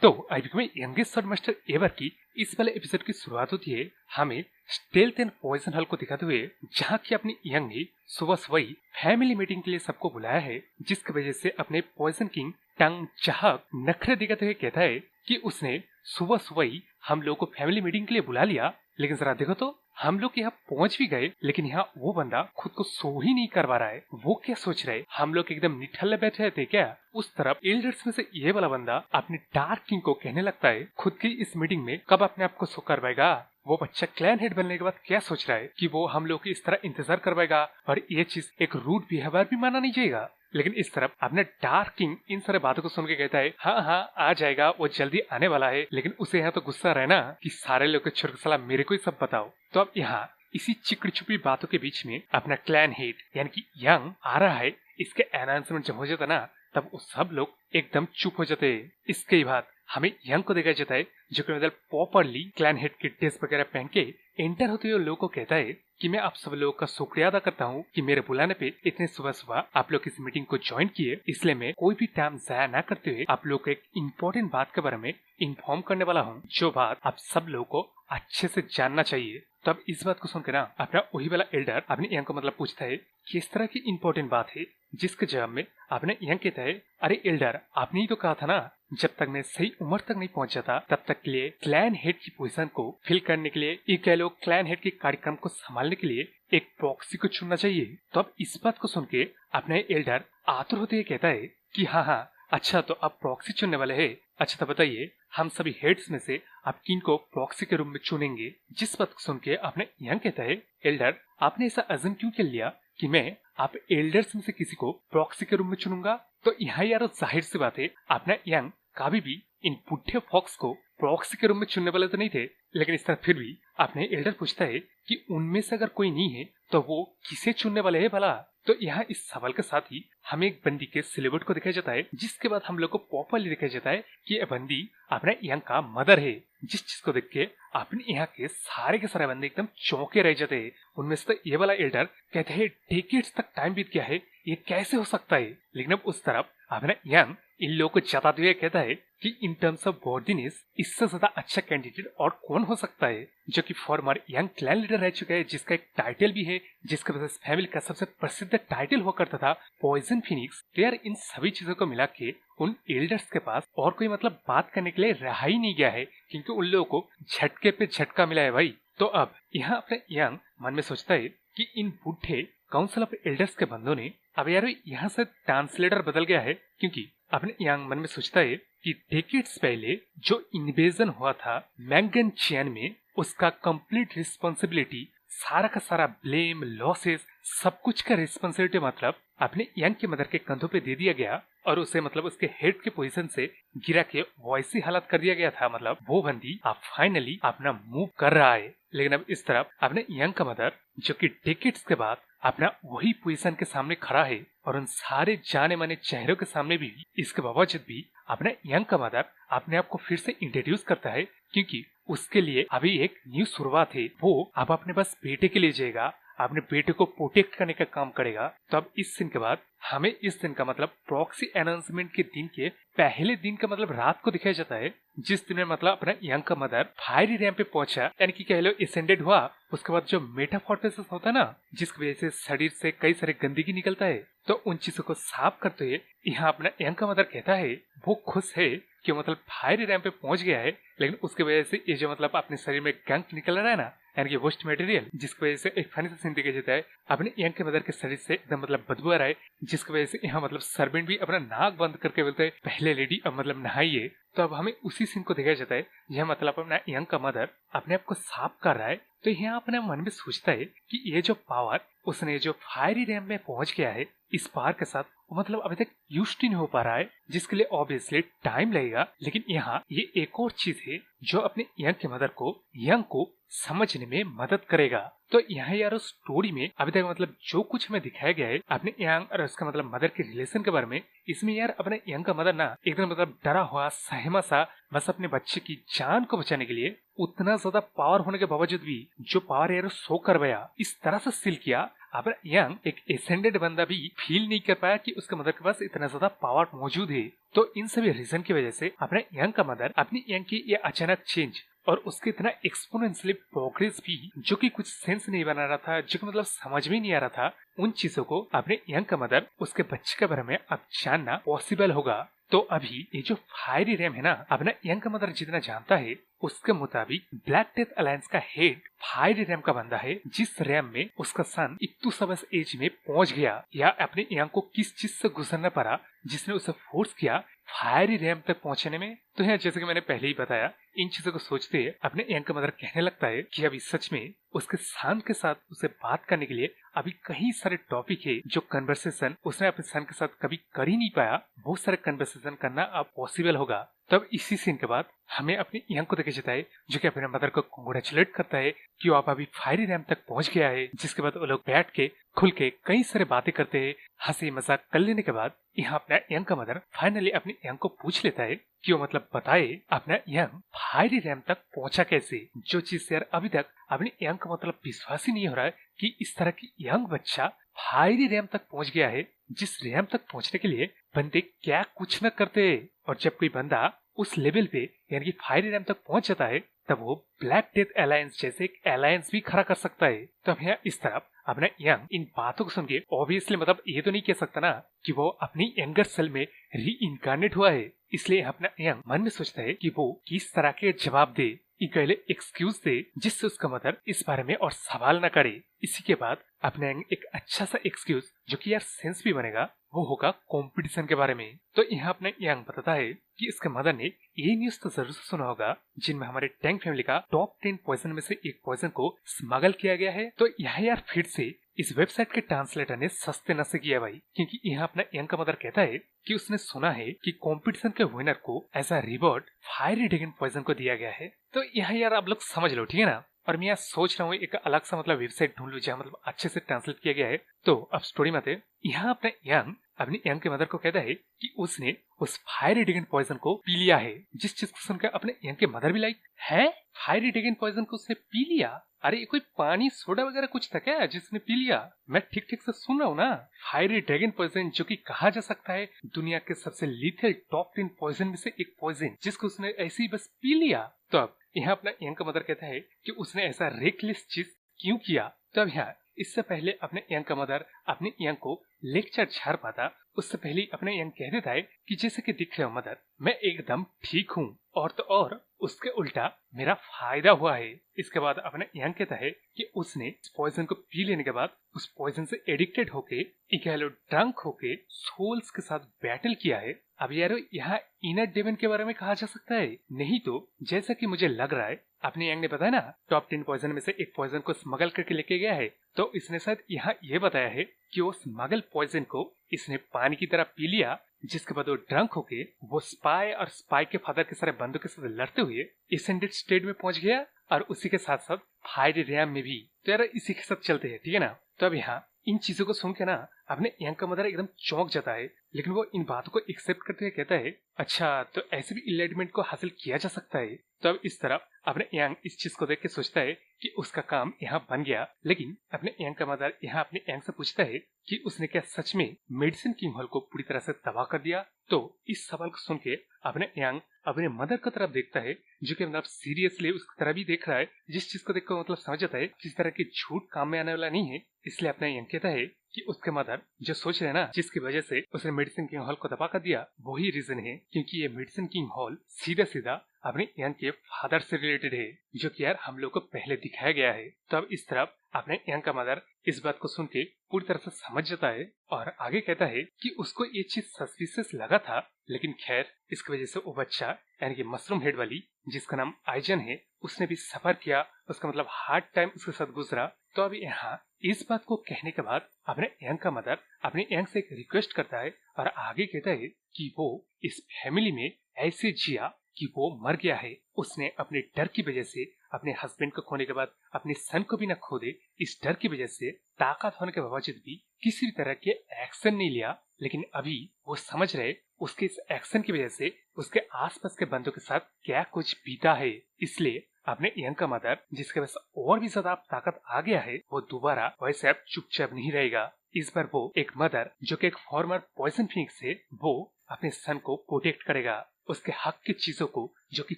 तो I become youngest sword master ever की इस वाले एपिसोड की शुरुआत होती है हमें स्टेल्थ एंड पॉइजन हॉल को दिखाते हुए, जहाँ की अपनी यंग ने सुबह सुबह फैमिली मीटिंग के लिए सबको बुलाया है, जिसकी वजह से अपने पॉइजन किंग टंग चाहक नखरे दिखाते हुए कहता है कि उसने सुबह सुबह हम लोग को फैमिली मीटिंग के लिए बुला लिया, लेकिन जरा देखो तो हम लोग यहाँ पहुंच भी गए, लेकिन यहाँ वो बंदा खुद को सो ही नहीं करवा रहा है। वो क्या सोच रहे, हम लोग एकदम निठल्ले बैठे थे क्या? उस तरफ एल्डर्स में से ये वाला बंदा अपने डार्क किंग को कहने लगता है खुद की इस मीटिंग में कब अपने आप को सो करवाएगा। वो बच्चा क्लैन हेड बनने के बाद क्या सोच रहा है कि वो हम लोग की इस तरह इंतजार करवाएगा और ये चीज एक रूड बिहेवियर भी माना नहीं जाएगा। लेकिन इस तरफ अपने डार्क किंग इन सारे बातों को सुन के कहता है हाँ हाँ आ जाएगा, वो जल्दी आने वाला है, लेकिन उसे यहाँ तो गुस्सा रहना कि सारे लोग छोड़ के सलाह मेरे को ही सब बताओ। तो अब यहाँ इसी चिकड़ी छुपी बातों के बीच में अपना क्लैन हेड यानी कि यंग आ रहा है। इसके अनाउंसमेंट जब हो जाता ना तब वो सब लोग एकदम चुप हो जाते हैं। इसके बाद हमें यंग को देखा जाता है जो कि मतलब प्रॉपरली क्लैन हेड के ड्रेस वगैरह पहन के एंटर होते हुए लोगों को कहता है कि मैं आप सब लोगों का शुक्रिया अदा करता हूँ कि मेरे बुलाने पे इतने सुबह सुबह आप लोग इस मीटिंग को ज्वाइन किए, इसलिए मैं कोई भी टाइम जाया ना करते हुए आप लोग को एक इम्पोर्टेंट बात के बारे में इन्फॉर्म करने वाला हूँ, जो बात आप सब लोगों को अच्छे से जानना चाहिए। तो अब इस बात को सुनकर ना अपना वही वाला एल्डर अपने यंग को मतलब पूछता है किस तरह की इम्पोर्टेंट बात है, जिसके जवाब में अपने यंग कहता है अरे एल्डर आपने ही तो कहा था ना जब तक मैं सही उम्र तक नहीं पहुंचा था तब तक के लिए क्लैन हेड की पोजीशन को फिल करने के लिए ये कह लो क्लैन हेड के कार्यक्रम को संभालने के लिए एक प्रॉक्सी को चुनना चाहिए। तो अब इस बात को सुन के अपने एल्डर आतुर होते हुए कहता है कि हाँ हाँ अच्छा तो आप प्रॉक्सी चुनने वाले हैं, अच्छा तो बताइए हम सभी हेड्स में से आप किन को प्रॉक्सी के रूप में चुनेंगे। जिस बात को सुन के अपने यंग कहता है एल्डर आपने ऐसा अज़म क्यों कर लिया कि मैं आप एल्डर्स में से किसी को प्रॉक्सी के रूप में चुनूंगा। तो यहाँ यार जाहिर सी बात है अपना यंग कभी भी इन बुढ़े फॉक्स को प्रॉक्सी के रूप में चुनने वाले तो नहीं थे, लेकिन इस तरह फिर भी अपने एल्डर पूछता है कि उनमें से अगर कोई नहीं है तो वो किसे चुनने वाले है भला। तो यहाँ इस सवाल के साथ ही हमें एक बंदी के सिलेबट को दिखाया जाता है, जिसके बाद हम लोग को प्रॉपरली दिखाया जाता है कि यह बंदी अपने यंग का मदर है। जिस चीज को देख के अपने यहाँ के सारे बंदे एकदम चौंके रह जाते हैं। उनमें से तो ये वाला एल्डर कहते हैं डेकेड्स तक टाइम बीत गया है, ये कैसे हो सकता है। लेकिन अब उस तरफ अपने यंग इन लोगों को जताते हुए कहता है कि इन टर्म्स ऑफ वर्दीनेस इससे ज्यादा अच्छा कैंडिडेट और कौन हो सकता है, जो कि फॉर्मर यंग क्लैन लीडर रह चुका है, जिसका एक टाइटल भी है, जिसका वजह से फैमिली का सबसे प्रसिद्ध टाइटल हुआ करता था पॉइजन फिनिक्स। तो यार इन सभी चीजों को मिला के उन एल्डर्स के पास और कोई मतलब बात करने के लिए रहा ही नहीं गया है, क्योंकि उन लोगों को झटके पे झटका मिला है भाई। तो अब यहाँ अपने यंग मन में सोचता है कि इन बूढ़े काउंसिल ऑफ एल्डर्स के बंदों ने अब यार यहाँ से ट्रांसलेटर बदल गया है, क्योंकि अपने यंग मन में सोचता है कि डेकेड्स पहले जो इन्वेजन हुआ था मैंगन चैन में, उसका कंप्लीट रिस्पॉन्सिबिलिटी, सारा का सारा ब्लेम, लॉसेस, सब कुछ का रिस्पॉन्सिबिलिटी मतलब अपने यंग के मदर के कंधों पे दे दिया गया और उसे मतलब उसके हेड के पोजीशन से गिरा के वैसी हालत कर दिया गया था। मतलब वो बंदी अब फाइनली अपना मूव कर रहा है। लेकिन अब इस तरफ अपने यंग का मदर जो कि डेकेड्स के बाद अपना वही पोजीशन के सामने खड़ा है और उन सारे जाने माने चेहरों के सामने भी इसके बावजूद भी अपने यंग का मदर अपने आप को फिर से इंट्रोड्यूस करता है, क्योंकि उसके लिए अभी एक न्यू शुरुआत है। वो अब अपने बस बेटे के लिए जाएगा, अपने बेटे को प्रोटेक्ट करने का काम करेगा। तो अब इस दिन के बाद हमें इस दिन का मतलब प्रॉक्सी अनाउंसमेंट के दिन के पहले दिन का मतलब रात को दिखाया जाता है, जिस दिन में मतलब अपना यंग का मदर फायरी रैंप पे पहुंचा, यानी कि कह लो एसेंडेड हुआ। उसके बाद जो मेटाफॉर्मेसिस होता है ना, जिसकी वजह से शरीर से कई सारे गंदगी निकलता है, तो उन चीजों को साफ करते हुए यहाँ अपना यंग का मदर कहता है वो खुश है कि मतलब फायरी रैंप पे पहुंच गया है, लेकिन उसके वजह से ये जो मतलब अपने शरीर में गंक निकल रहा है ना, यानी कि वेस्ट मटेरियल, जिसकी वजह से एक फनी सा सीन दिखाया जाता है अपने यंग के मदर के शरीर से एकदम मतलब बदबू आ रहा है, जिसकी वजह से यहाँ मतलब सर्वेंट भी अपना नाक बंद करके बोलते हैं पहले लेडी अब मतलब नहाइए। तो अब हमें उसी सीन को दिखाया जाता है यह मतलब अपना यंग का मदर अपने आप को साफ कर रहा है। तो यहाँ अपने मन में सोचता है कि ये जो पावर उसने जो फायरी रैंप में पहुंच गया है, इस पावर के साथ वो मतलब अभी तक यूज नहीं हो पा रहा है, जिसके लिए ऑब्वियसली टाइम लगेगा। लेकिन यहाँ ये एक और चीज है जो अपने यंग के मदर को यंग को समझने में मदद करेगा। तो यहाँ यार उस स्टोरी में अभी तक मतलब जो कुछ हमें दिखाया गया है अपने यंग और उसका मतलब मदर के रिलेशन के बारे में, इसमें यार अपने यंग का मदर ना एकदम मतलब डरा हुआ सहमा सा बस अपने बच्चे की जान को बचाने के लिए उतना ज्यादा पावर होने के बावजूद भी जो पावर यार शो करवाया, इस तरह से सील किया अब यंग एक एसेंडेड बंदा भी फील नहीं कर पाया कि उसके मदर के पास इतना ज्यादा पावर मौजूद है। तो इन सभी रीजन की वजह से अपने यंग का मदर अपनी यंग की ये अचानक चेंज और उसके इतना एक्सपोनेंशियली प्रोग्रेस भी जो कि कुछ सेंस नहीं बना रहा था, जो कि मतलब समझ में नहीं आ रहा था, उन चीजों को अपने यंग का मदर उसके बच्चे के बारे में अब जानना पॉसिबल होगा। तो अभी ये जो फायरी रैम है ना, अपना यंग का मदर जितना जानता है उसके मुताबिक ब्लैक डेथ अलायंस का हेड फायरी रैम का बंदा है, जिस रैम में उसका सन इतु सबस एज में पहुंच गया या अपने यंग को किस चीज से गुजरना पड़ा जिसने उसे फोर्स किया फायरी रैम तक पहुंचने में। तो यहाँ जैसे कि मैंने पहले ही बताया, इन चीजों को सोचते हुए अपने यंग का मदर कहने लगता है कि अभी सच में उसके सन के साथ उसे बात करने के लिए अभी कई सारे टॉपिक है जो कन्वर्सेशन उसने अपने सन के साथ कभी कर ही नहीं पाया, बहुत सारे कन्वर्सेशन करना अब पॉसिबल होगा। तब इसी सीन के बाद हमें अपने यंग को देखे जाता है जो कि अपने मदर को कांग्रेचुलेट करता है कि वो आप अभी फायरी रैम तक पहुंच गया है। जिसके बाद वो लोग बैठ के खुल के कई सारे बातें करते हैं, हंसी मजाक कर लेने के बाद यहाँ अपना यंग का मदर फाइनली अपने यंग को पूछ लेता है कि वो मतलब बताए अपना यंग फायरी रैम तक पहुंचा कैसे, जो चीज यार अभी तक अपने यंग का मतलब विश्वास ही नहीं हो रहा है कि इस तरह की यंग बच्चा फायरी रैम तक पहुंच गया है, जिस रैम तक पहुंचने के लिए बंदे क्या कुछ न करते। और जब कोई बंदा उस लेवल पे यानी कि फायरी रैम तक पहुंच जाता है तब वो ब्लैक डेथ अलायंस जैसे एक अलायंस भी खड़ा कर सकता है। तो अब यहाँ इस तरफ अपना यंग इन बातों को सुन के ऑब्वियसली मतलब ये तो नहीं कह सकता ना कि वो अपनी यंगर सेल में री इनकारनेट हुआ है, इसलिए अपना यंग मन में सोचता है कि वो किस तरह के जवाब दे, इकले एक्सक्यूज दे जिससे उसका मदर इस बारे में और सवाल न करे। इसी के बाद अपने यंग एक अच्छा सा एक्सक्यूज जो कि यार सेंस भी बनेगा वो होगा कंपटीशन के बारे में। तो यहाँ अपने यंग बताता है कि इसके मदर ने ये न्यूज तो जरूर सुना होगा जिनमें हमारे टैंक फैमिली का टॉप 10 पॉइजन में से एक पॉइजन को स्मगल किया गया है। तो यह यार फिर से इस वेबसाइट के ट्रांसलेटर ने सस्ते नशे किया भाई, क्योंकि यहाँ अपना यंग का मदर कहता है कि उसने सुना है कि कंपटीशन के विनर को as a reward fiery dragon poison को दिया गया है। तो यहाँ यार आप लोग समझ लो, ठीक है ना। और मैं यहाँ सोच रहा हूँ एक अलग सा मतलब वेबसाइट ढूंढ लूँ जहाँ मतलब अच्छे से ट्रांसलेट किया गया है। तो अब स्टोरी में आते, यहाँ अपने यंग अपनी यंग के मदर को कहता है कि उसने उस फायरी ड्रैगन पॉइजन को पी लिया है, जिस चीज को सुनकर अपने यंग के मदर भी लाइक है फायरी ड्रैगन पॉइजन को उसने पी लिया। अरे ये कोई पानी सोडा वगैरह कुछ था क्या जिसने पी लिया? मैं ठीक ठीक से सुन रहा हूँ ना। फायरी ड्रैगन पॉइजन जो कि कहा जा सकता है दुनिया के सबसे लीथल टॉप 10 पॉइजन में से एक पॉइजन, जिसको उसने ऐसे ही बस पी लिया। तो अब यहाँ अपना यंग का मदर कहता है कि उसने ऐसा रेकलेस चीज क्यों किया। तो अब यहाँ इससे पहले अपने यंग का मदर अपने यंग को लेक्चर झाड़ पाता, उससे पहले अपने यंग कह देता है कि जैसे कि दिख रहे हो मदर, मैं एकदम ठीक हूँ, और तो और उसके उल्टा मेरा फायदा हुआ है। इसके बाद अपने यंग कहता है कि उसने इस पॉइजन को पी लेने के बाद उस पॉइजन से एडिक्टेड होके इकैलो ड्रंक होके सोल्स के साथ बैटल किया है। अब यार यहाँ इनर डेमन के बारे में कहा जा सकता है, नहीं तो जैसा कि मुझे लग रहा है अपने यंग ने बताया ना टॉप 10 पॉइजन में से एक पॉइजन को स्मगल करके लेके गया है, तो इसने शायद यहाँ ये बताया है कि वो स्मगल पॉइजन को इसने पानी की तरह पी लिया, जिसके बाद वो ड्रंक होके वो स्पाई और स्पाई के फादर के सारे बंदों के साथ लड़ते हुए एसेंडेड स्टेट में पहुंच गया, और उसी के साथ साथ फायरी रैम में भी। तो यार इसी के साथ चलते हैं, ठीक है ना। तो अब यहाँ इन चीजों को सुन के ना अपने यंग का मदर एकदम चौंक जाता है, लेकिन वो इन बातों को एक्सेप्ट करते हुए कहता है अच्छा तो ऐसे भी इनलाइटमेंट को हासिल किया जा सकता है। तो अब इस तरफ अपने यंग इस चीज को देख के सोचता है कि उसका काम यहाँ बन गया, लेकिन अपने यंग का मदर यहाँ अपने यंग से पूछता है कि उसने क्या सच में मेडिसिन किंग हॉल को पूरी तरह से तबाह कर दिया। तो इस सवाल को सुन के अपने यंग अपने मदर की तरफ देखता है, जो कि मतलब सीरियसली उसकी तरह भी देख रहा है, जिस चीज को देखकर मतलब समझ जाता है किस तरह की झूठ काम में आने वाला नहीं है। इसलिए अपना यंग कहता है कि उसके मदर जो सोच रहे हैं ना जिसकी वजह से उसने मेडिसिन किंग हॉल को दबा कर दिया, वही रीजन है क्योंकि ये मेडिसिन किंग हॉल सीधा सीधा अपने यंग के फादर से रिलेटेड है, जो कि यार हम लोग को पहले दिखाया गया है। तो अब इस तरफ अपने यंग का मदर इस बात को सुन के पूरी तरह से समझ जाता है और आगे कहता है कि उसको ये चीज सस्पिशियस लगा था, लेकिन खैर इसकी वजह से वो बच्चा यानी कि मशरूम हेड वाली जिसका नाम आइजन है उसने भी सफर किया, उसका मतलब हार्ड टाइम उसके साथ गुजरा। तो अभी यहाँ इस बात को कहने के बाद अपने यंग का मदर अपने यंग से एक रिक्वेस्ट करता है और आगे कहता है कि वो इस फैमिली में ऐसे जिया कि वो मर गया है। उसने अपने डर की वजह से अपने हस्बैंड को खोने के बाद अपने सन को भी न खो दे, इस डर की वजह से ताकत होने के बावजूद भी किसी भी तरह के एक्शन नहीं लिया। लेकिन अभी वो समझ रहे उसके इस एक्शन की वजह से उसके आसपास के बंदों के साथ क्या कुछ बीता है, इसलिए अपने यंग का मदर जिसके पास और भी ज्यादा ताकत आ गया है, वो दोबारा वैसे अब चुपचाप नहीं रहेगा। इस बार वो एक मदर जो कि एक फॉर्मर पॉइजन फिनिक्स है, वो अपने सन को प्रोटेक्ट करेगा। उसके हक की चीजों को जो कि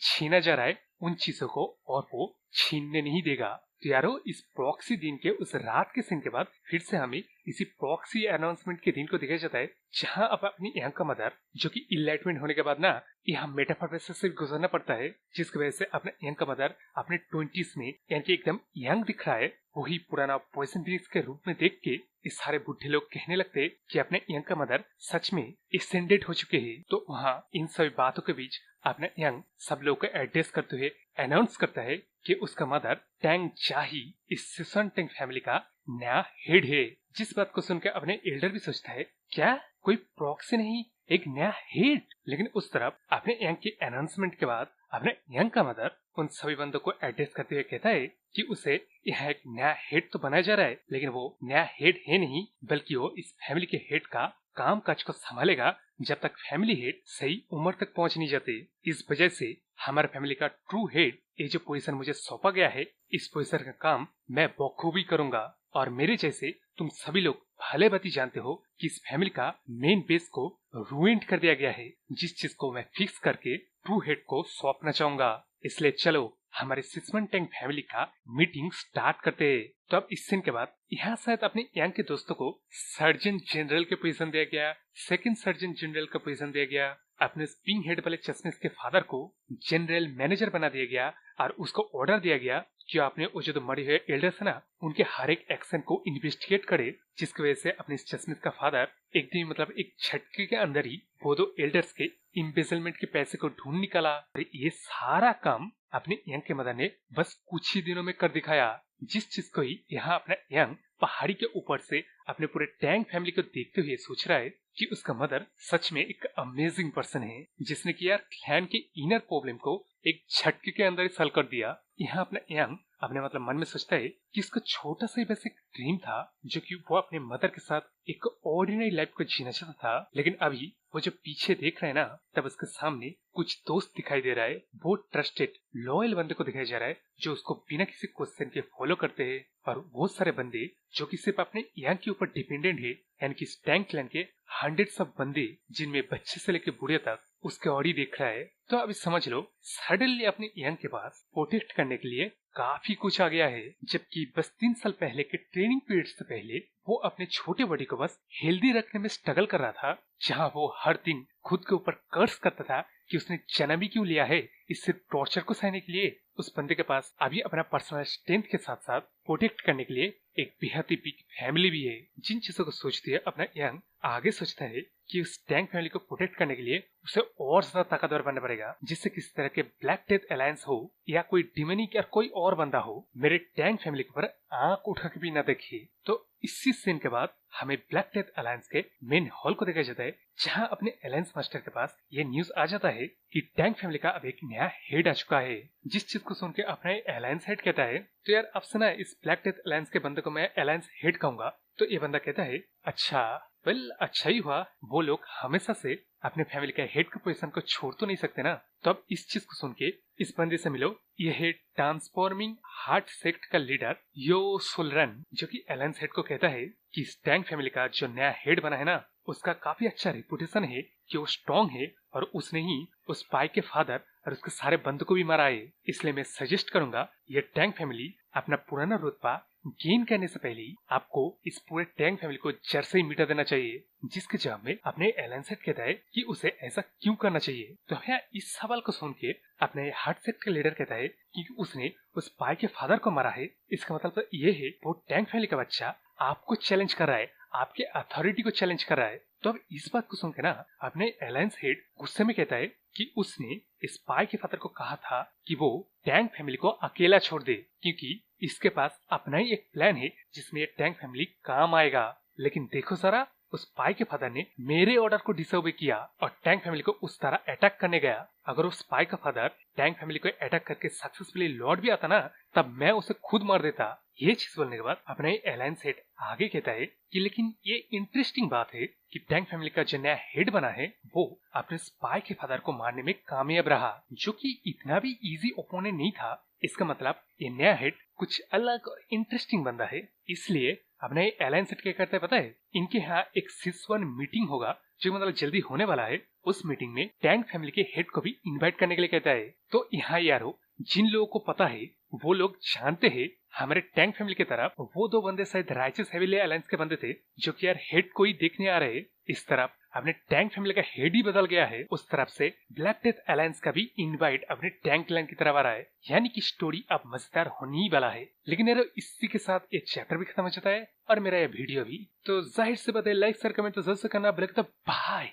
छीना जा रहा है, उन चीजों को और वो छीनने नहीं देगा। तो यारो, इस प्रॉक्सी दिन के उस रात के सीन के बाद फिर से हमें इसी प्रॉक्सी अनाउंसमेंट के दिन को दिखाया जाता है, जहां अब अपनी यंग का मदर जो कि इनलाइटमेंट होने के बाद ना यहाँ मेटाफॉर्मेसिस से गुजरना पड़ता है, जिसकी वजह से अपने यंग का मदर अपने 20s में यानी कि एकदम यंग दिख रहा है। वही पुराना पॉइजन फिनिक्स के रूप में देख के इस सारे बुढ़े लोग कहने लगते कि अपने यंग का मदर सच में एक्सटेंडेड हो चुके हैं। तो वहाँ इन सभी बातों के बीच अपने यंग सब लोग को एड्रेस करते हुए अनाउंस करता है कि उसका मदर टैंग चाही इस सिसन टैंग फैमिली का नया हेड है। जिस बात को सुनकर अपने एल्डर भी सोचता है, क्या कोई प्रॉक्सी नहीं, एक नया हेड। लेकिन उस तरफ अपने यंग के अनाउंसमेंट के बाद अपने यंग का मदर उन सभी बंदों को एड्रेस करते हुए कहता है कि उसे यहाँ एक नया हेड तो बनाया जा रहा है, लेकिन वो नया हेड है नहीं, बल्कि वो इस फैमिली के हेड का काम काज को संभालेगा जब तक फैमिली हेड सही उम्र तक पहुंच नहीं जाते। इस वजह से हमारे फैमिली का ट्रू हेड, ये जो पोजीशन मुझे सौंपा गया है, इस पोजीशन का काम मैं बखूबी करूंगा। और मेरे जैसे तुम सभी लोग भले भांति जानते हो कि इस फैमिली का मेन बेस को रूइंड कर दिया गया है, जिस चीज को मैं फिक्स करके ट्रू हेड को सौंपना चाहूंगा। इसलिए चलो हमारे सिक्समन टैंक फैमिली का मीटिंग स्टार्ट करते हैं। तो अब इस सीन के बाद यहाँ शायद अपने यंग के दोस्तों को सर्जन जनरल के पोजीशन दिया गया, सेकंड सर्जन जनरल का पोजीशन दिया गया, अपने पिंक हेड वाले चश्मे के फादर को जनरल मैनेजर बना दिया गया और उसको ऑर्डर दिया गया कि आपने वो जो मरे हुए एल्डर्स है ना, उनके हर एक एक्शन को इन्वेस्टिगेट करे, जिसकी वजह से अपने इस चश्मे का फादर एक दिन मतलब एक झटके के अंदर ही वो दो एल्डर्स के इम्बेजलमेंट के पैसे को ढूंढ निकाला। ये सारा काम अपने यंग के मदर ने बस कुछ ही दिनों में कर दिखाया, जिस चीज को ही यहाँ अपना यंग पहाड़ी के ऊपर से अपने पूरे टैंक फैमिली को देखते हुए सोच रहा है कि उसका मदर सच में एक अमेजिंग पर्सन है, जिसने कि यार क्लैन के इनर प्रॉब्लम को एक झटके के अंदर ही सॉल्व कर दिया। यहाँ अपना यंग अपने मतलब मन में सोचता है कि इसका छोटा सा ही बस एक ड्रीम था, जो कि वो अपने मदर के साथ एक ऑर्डिनरी लाइफ को जीना चाहता था। लेकिन अभी वो जो पीछे देख रहे हैं ना, तब उसके सामने कुछ दोस्त दिखाई दे रहा है, वो ट्रस्टेड लॉयल बंदे को दिखाया जा रहा है जो उसको बिना किसी क्वेश्चन के फॉलो करते हैं। और वो सारे बंदे जो कि सिर्फ अपने यंग के ऊपर डिपेंडेंट है, यानी कि टैंक क्लैन के हंड्रेड्स ऑफ बंदे, जिनमें बच्चे से लेकर बूढ़े तक उसके और ही देख रहा है। तो अभी समझ लो, सडनली अपने यंग के पास प्रोटेक्ट करने के लिए काफी कुछ आ गया है, जबकि बस 3 साल पहले के ट्रेनिंग पीरियड से पहले वो अपने छोटे बॉडी को बस हेल्दी रखने में स्ट्रगल कर रहा था, जहाँ वो हर दिन खुद के ऊपर कर्स करता था कि उसने जन्म ही क्यों लिया है, इससे टॉर्चर को सहने के लिए। उस बंदे के पास अभी अपना पर्सनल स्ट्रेंथ के साथ साथ प्रोटेक्ट करने के लिए एक बेहद ही बिग फैमिली भी है। जिन चीजों को सोचते हुए अपना यंग आगे सोचता है कि उस टैंक फैमिली को प्रोटेक्ट करने के लिए उसे और ज्यादा ताकतवर बनना पड़ेगा, जिससे किसी तरह के ब्लैक डेथ अलायंस हो या कोई डिमोनिक या कोई और बंदा हो मेरे टैंक फैमिली के ऊपर आंख उठा के भी न देखे। तो इसी सीन के बाद हमें ब्लैक डेथ अलायंस के मेन हॉल को देखा जाता है, जहां अपने अलायंस मास्टर के पास ये न्यूज आ जाता है कि टैंक फैमिली का अब एक नया हेड आ चुका है। जिस चीज को सुन के अपना अलायंस हेड कहता है, तो यार अब सुना है इस ब्लैक डेथ अलायंस के बंदे को मैं अलायंस हेड कहूंगा। तो ये बंदा कहता है, अच्छा वेल अच्छा ही हुआ, वो लोग हमेशा से अपने फैमिली का हेड के पोजीशन को छोड़ तो नहीं सकते ना। तो अब इस चीज को सुन के इस बंदे से मिलो, ये है ट्रांसफॉर्मिंग हार्ट सेक्ट का लीडर यो सुलरन, जो कि अलायंस हेड को कहता है कि इस टैंक फैमिली का जो नया हेड बना है ना, उसका काफी अच्छा रेपुटेशन है कि वो स्ट्रॉन्ग है और उसने ही उस पाई के फादर और उसके सारे बंदों को भी मारा है। इसलिए मैं सजेस्ट करूंगा ये टैंक फैमिली अपना पुराना रुतबा गेन करने से पहले आपको इस पूरे टैंक फैमिली को जड़ से ही मिटा देना चाहिए। जिसके जवाब में अपने अलायंस हेड कहता है कि उसे ऐसा क्यों करना चाहिए। तो भैया इस सवाल को सुन के अपने हार्ट सेक्ट का लीडर कहता है कि उसने उस पाई के फादर को मारा है, इसका मतलब तो ये है वो टैंक फैमिली का बच्चा आपको चैलेंज कर रहा है, आपके अथॉरिटी को चैलेंज कर रहा है। तो अब इस बात को सुनकर ना अपने अलायंस हेड गुस्से में कहता है कि उसने स्पाई के फादर को कहा था कि वो टैंक फैमिली को अकेला छोड़ दे, क्योंकि इसके पास अपना ही एक प्लान है जिसमें ये टैंक फैमिली काम आएगा। लेकिन देखो जरा, उस स्पाई के फादर ने मेरे ऑर्डर को डिसओबे किया और टैंक फैमिली को उस तरह अटैक करने गया। अगर उस स्पाई का फादर टैंक फैमिली को अटैक करके सक्सेसफुली लौट भी आता ना, तब मैं उसे खुद मार देता। ये चीज बोलने के बाद अपना अलायंस हेड आगे कहता है कि लेकिन ये इंटरेस्टिंग बात है कि टैंक फैमिली का जो नया हेड बना है वो अपने स्पाई के फादर को मारने में कामयाब रहा, जो कि इतना भी इजी ओपोनेंट नहीं था। इसका मतलब ये नया हेड कुछ अलग और इंटरेस्टिंग बंदा है। इसलिए अब नए अलायंस सेट क्या करता है पता है, इनके यहाँ एक सिस1 मीटिंग होगा जो मतलब जल्दी होने वाला है। उस मीटिंग में टैंक फैमिली के हेड को भी इनवाइट करने के लिए कहता है। तो यहाँ यारो, जिन लोगों को पता है वो लोग जानते हैं हमारे टैंक फैमिली की तरफ वो दो बंदे शायद राइचस हेविली अलायंस के बंदे थे जो कि यार हेड को ही देखने आ रहे। इस तरफ अपने टैंक फैमिली का हेड ही बदल गया है, उस तरफ से ब्लैक डेथ अलायंस का भी इनवाइट अपने टैंक क्लैन की तरफ आ रहा है। यानी कि स्टोरी अब मजेदार होने ही वाला है। लेकिन यार इसी के साथ ये चैप्टर भी खत्म हो जाता है और मेरा ये वीडियो भी। तो जाहिर से बात है, लाइक शेयर कमेंट तो जरूर से करना। बाय।